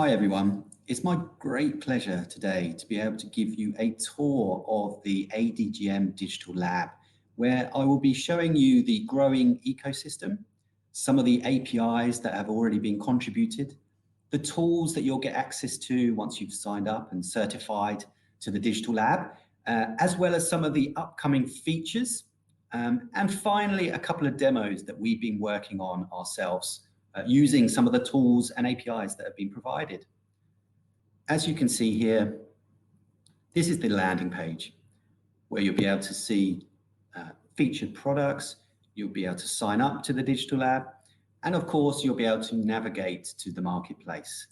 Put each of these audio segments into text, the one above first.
Hi everyone, it's my great pleasure today to be able to give you a tour of the ADGM Digital Lab, where I will be showing you the growing ecosystem, some of the APIs that have already been contributed, the tools that you'll get access to once you've signed up and certified to the Digital Lab, as well as some of the upcoming features, and finally a couple of demos that we've been working on ourselves using some of the tools and APIs that have been provided. As you can see here, this is the landing page where you'll be able to see featured products, you'll be able to sign up to the Digital Lab, and of course, you'll be able to navigate to the marketplace,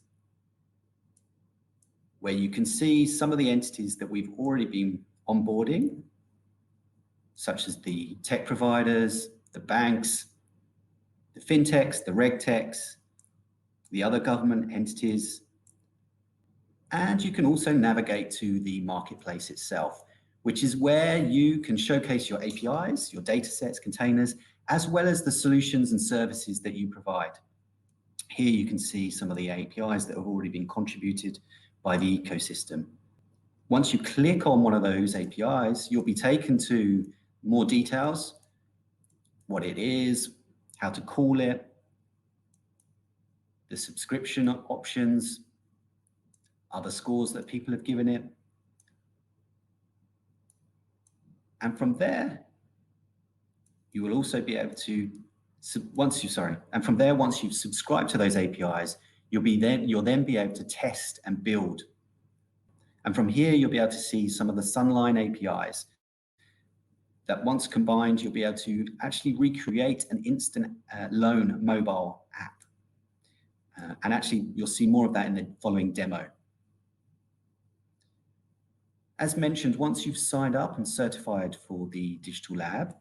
where you can see some of the entities that we've already been onboarding, such as the tech providers, the banks, the fintechs, the regtechs, the other government entities, and you can also navigate to the marketplace itself, which is where you can showcase your APIs, your data sets, containers, as well as the solutions and services that you provide. Here you can see some of the APIs that have already been contributed by the ecosystem. Once you click on one of those APIs, you'll be taken to more details, what it is, how to call it, the subscription options, other scores that people have given it. And from there, you will also be able to, once you've subscribed to those APIs, you'll then be able to test and build. And from here, you'll be able to see some of the Sunline APIs that once combined, you'll be able to actually recreate an instant loan mobile app. And actually, you'll see more of that in the following demo. As mentioned, once you've signed up and certified for the Digital Lab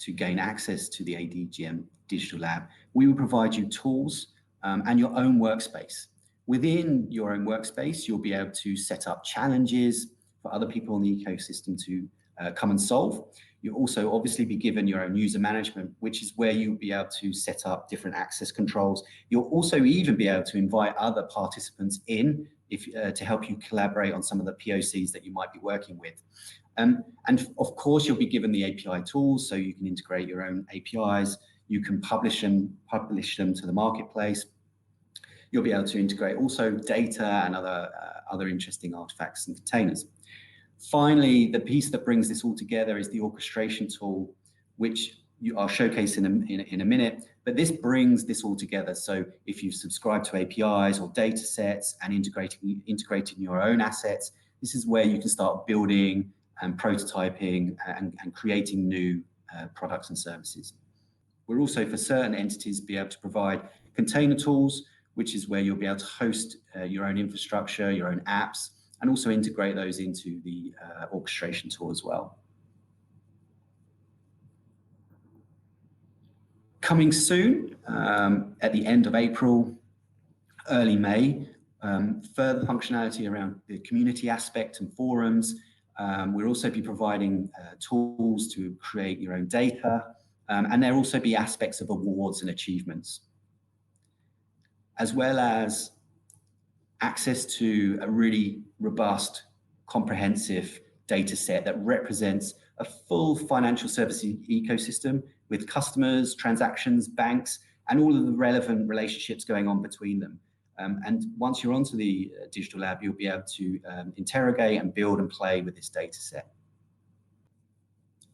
to gain access to the ADGM Digital Lab, we will provide you tools and your own workspace. Within your own workspace, you'll be able to set up challenges for other people in the ecosystem to come and solve. You'll also obviously be given your own user management, which is where you'll be able to set up different access controls. You'll also even be able to invite other participants in to help you collaborate on some of the POCs that you might be working with. And of course, you'll be given the API tools, so you can integrate your own APIs. You can publish them to the marketplace. You'll be able to integrate also data and other interesting artifacts and containers. Finally, the piece that brings this all together is the orchestration tool, which I'll showcase in a minute, but this brings this all together. So if you subscribe to APIs or data sets and integrating your own assets, this is where you can start building and prototyping and creating new products and services. We'll also, for certain entities, be able to provide container tools, which is where you'll be able to host your own infrastructure, your own apps, and also integrate those into the orchestration tool as well. Coming soon, at the end of April, early May, further functionality around the community aspect and forums. We'll also be providing tools to create your own data, and there'll also be aspects of awards and achievements, as well as access to a really robust, comprehensive data set that represents a full financial services ecosystem with customers, transactions, banks, and all of the relevant relationships going on between them. And once you're onto the Digital Lab, you'll be able to interrogate and build and play with this data set.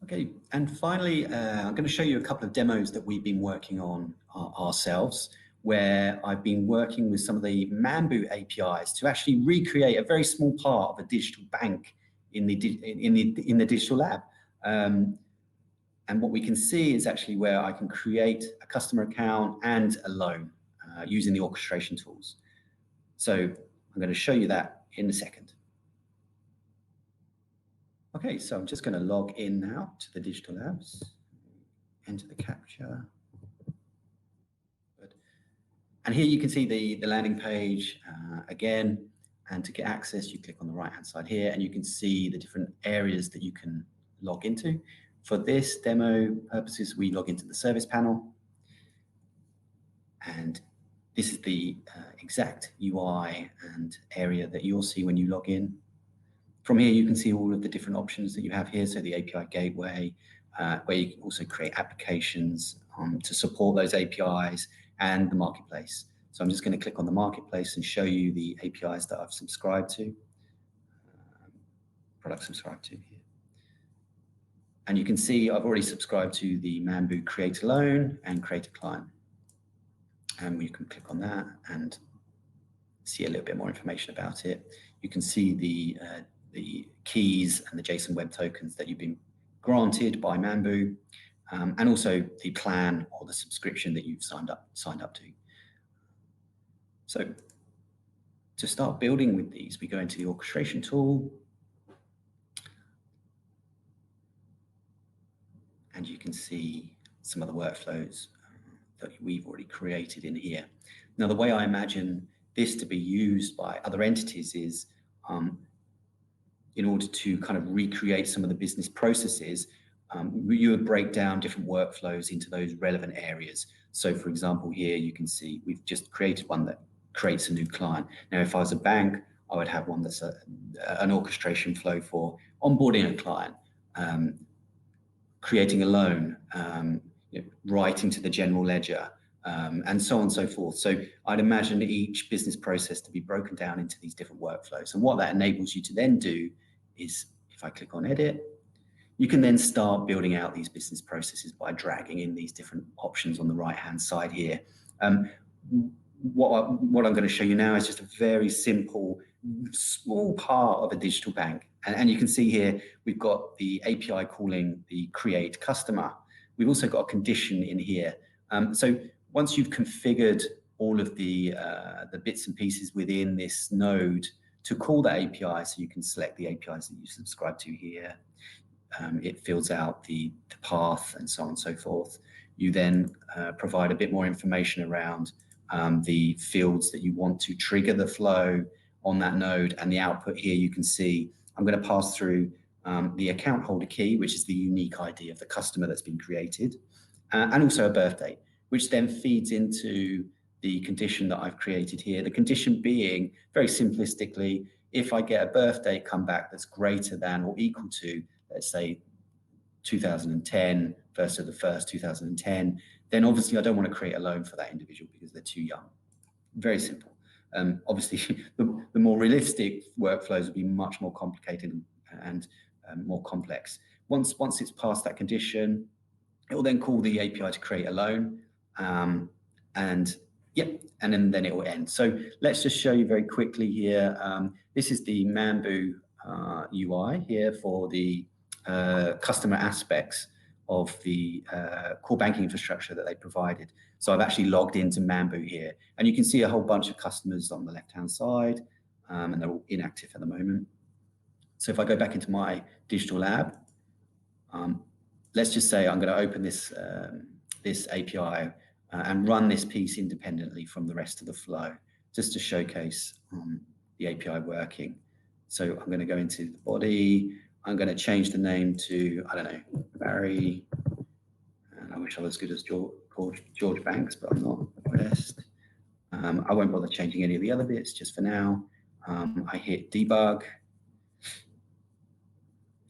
Okay, and finally, I'm going to show you a couple of demos that we've been working on ourselves, where I've been working with some of the Mambu APIs to actually recreate a very small part of a digital bank in the Digital Lab. And what we can see is actually where I can create a customer account and a loan using the orchestration tools. So I'm going to show you that in a second. Okay, so I'm just going to log in now to the Digital Labs, enter the captcha. And here you can see the landing page again, and to get access, you click on the right-hand side here, and you can see the different areas that you can log into. For this demo purposes, we log into the service panel, and this is the exact UI and area that you'll see when you log in. From here, you can see all of the different options that you have here. So the API gateway, where you can also create applications to support those APIs, and the marketplace. So I'm just going to click on the marketplace and show you the APIs that I've subscribed to, product subscribed to here. And you can see I've already subscribed to the Mambu Create a Loan and Create a Client. And we can click on that and see a little bit more information about it. You can see the keys and the JSON Web Tokens that you've been granted by Mambu, and also the plan or the subscription that you've signed up to. So to start building with these, we go into the orchestration tool, and you can see some of the workflows that we've already created in here. Now, the way I imagine this to be used by other entities is in order to kind of recreate some of the business processes, you would break down different workflows into those relevant areas. So for example, here you can see we've just created one that creates a new client. Now, if I was a bank, I would have one that's an orchestration flow for onboarding a client, creating a loan, writing to the general ledger, and so on and so forth. So I'd imagine each business process to be broken down into these different workflows. And what that enables you to then do is, if I click on edit, you can then start building out these business processes by dragging in these different options on the right-hand side here. What I'm going to show you now is just a very simple, small part of a digital bank. And you can see here, we've got the API calling the create customer. We've also got a condition in here. So once you've configured all of the bits and pieces within this node to call that API, so you can select the APIs that you subscribe to here. It fills out the path and so on and so forth. You then provide a bit more information around the fields that you want to trigger the flow on that node, and the output here you can see I'm going to pass through the account holder key, which is the unique ID of the customer that's been created, and also a birth date, which then feeds into the condition that I've created here. The condition being, very simplistically, if I get a birth date come back that's greater than or equal to, let's say 2010, 1st of the 1st, 2010, then obviously I don't want to create a loan for that individual because they're too young. Very simple. Obviously, the more realistic workflows would be much more complicated and more complex. Once it's passed that condition, it will then call the API to create a loan, and then it will end. So let's just show you very quickly here. This is the Mambu UI here for the customer aspects of the core banking infrastructure that they provided. So I've actually logged into Mambu here, and you can see a whole bunch of customers on the left-hand side, and they're all inactive at the moment. So if I go back into my digital lab, let's just say I'm going to open this this API and run this piece independently from the rest of the flow, just to showcase the API working. So I'm going to go into the body. I'm going to change the name to, I don't know, Barry. And I wish I was as good as George Banks, but I'm not the best. I won't bother changing any of the other bits just for now. I hit debug.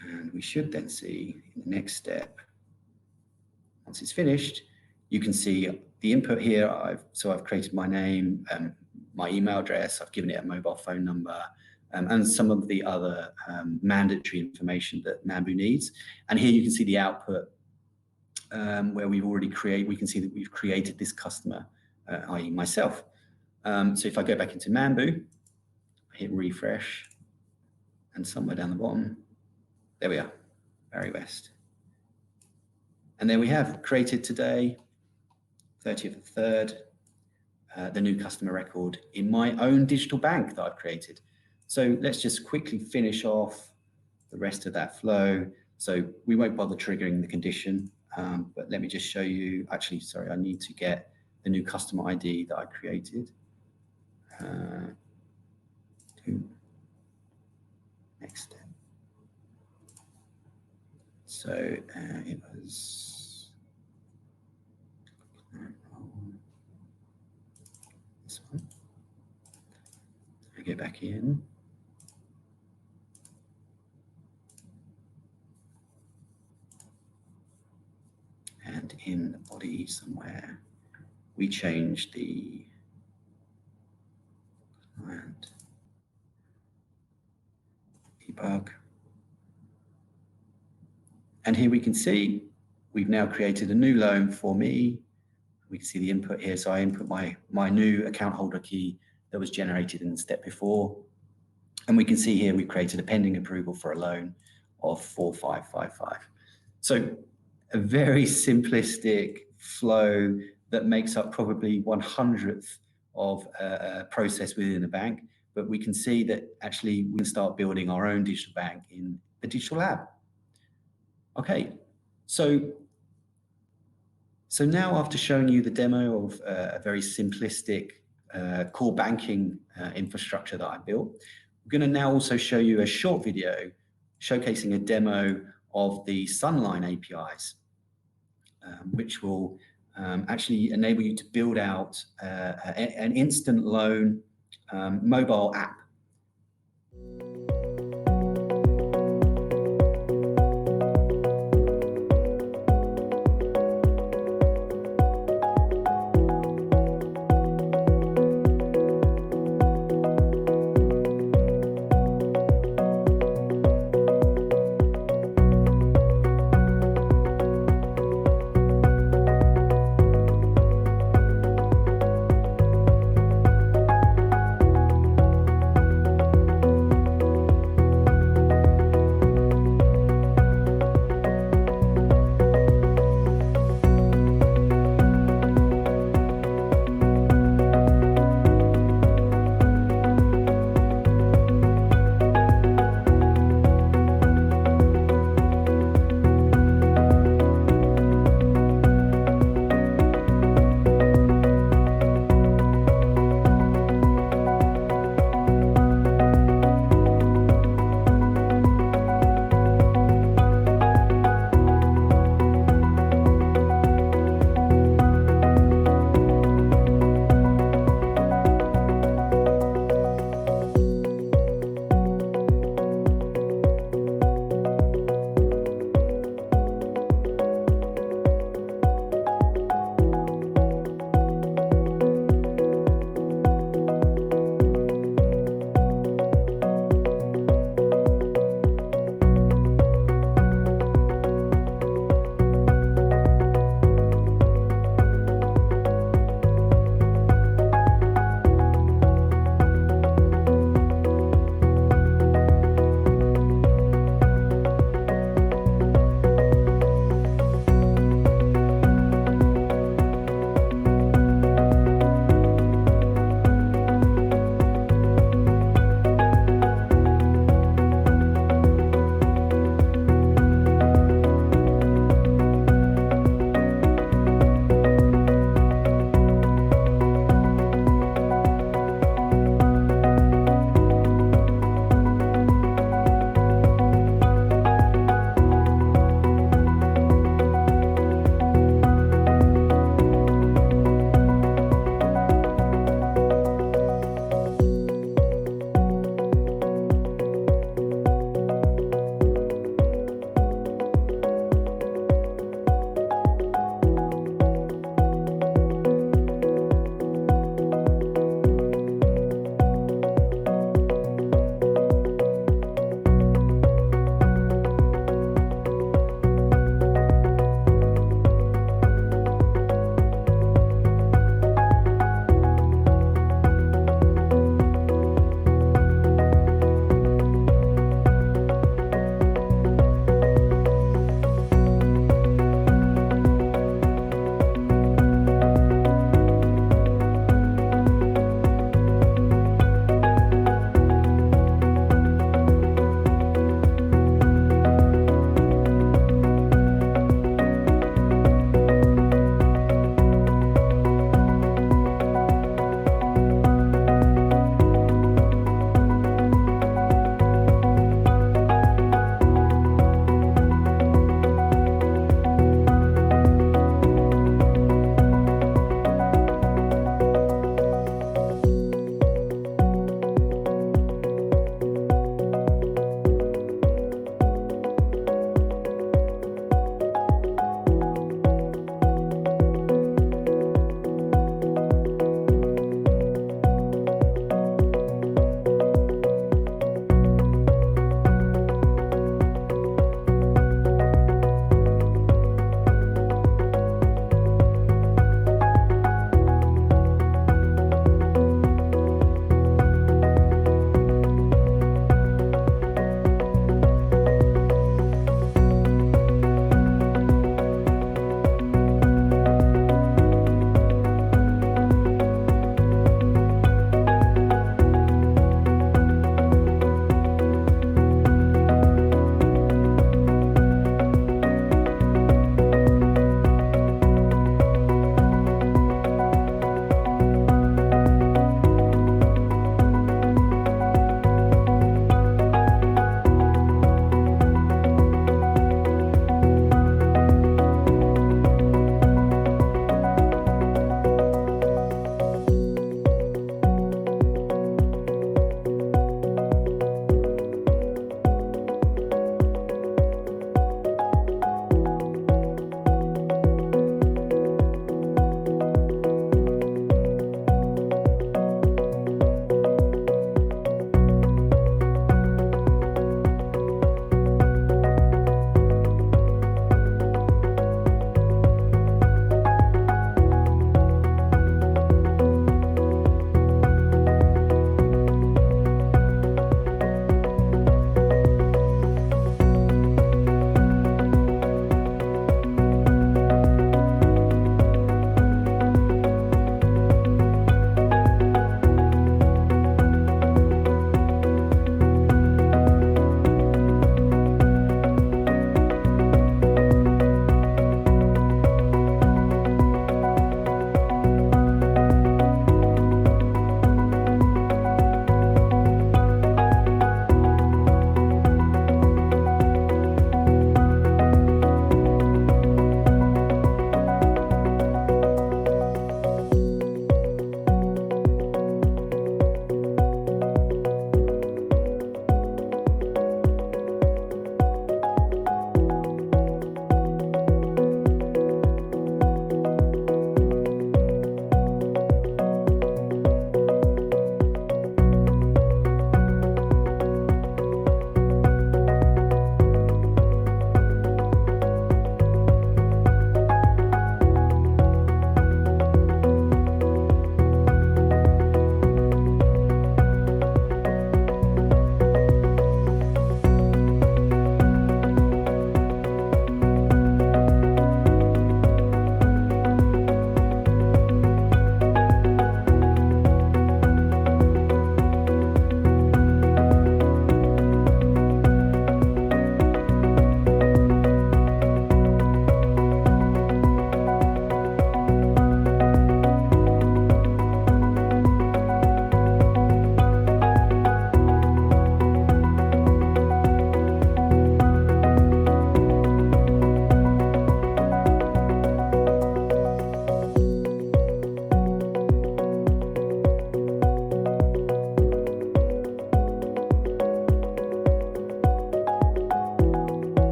And we should then see in the next step, once it's finished, you can see the input here. I've created my name, my email address. I've given it a mobile phone number, and some of the other mandatory information that Mambu needs. And here you can see the output where we can see that we've created this customer, i.e. myself. So if I go back into Mambu, I hit refresh, and somewhere down the bottom, there we are, Barry West. And there we have created today, 30th of the 3rd, the new customer record in my own digital bank that I've created. So let's just quickly finish off the rest of that flow. So we won't bother triggering the condition, but let me just show you, actually, sorry, I need to get the new customer ID that I created. Next step. So it was, go back in. And in the body somewhere, we change the client debug. And here we can see we've now created a new loan for me. We can see the input here. So I input my new account holder key that was generated in the step before. And we can see here we've created a pending approval for a loan of 4555. So a very simplistic flow that makes up probably 1/100th of a process within a bank. But we can see that actually we can start building our own digital bank in the digital lab. Okay, so now after showing you the demo of a very simplistic core banking infrastructure that I built, I'm going to now also show you a short video showcasing a demo of the Sunline APIs, which will actually enable you to build out an instant loan mobile app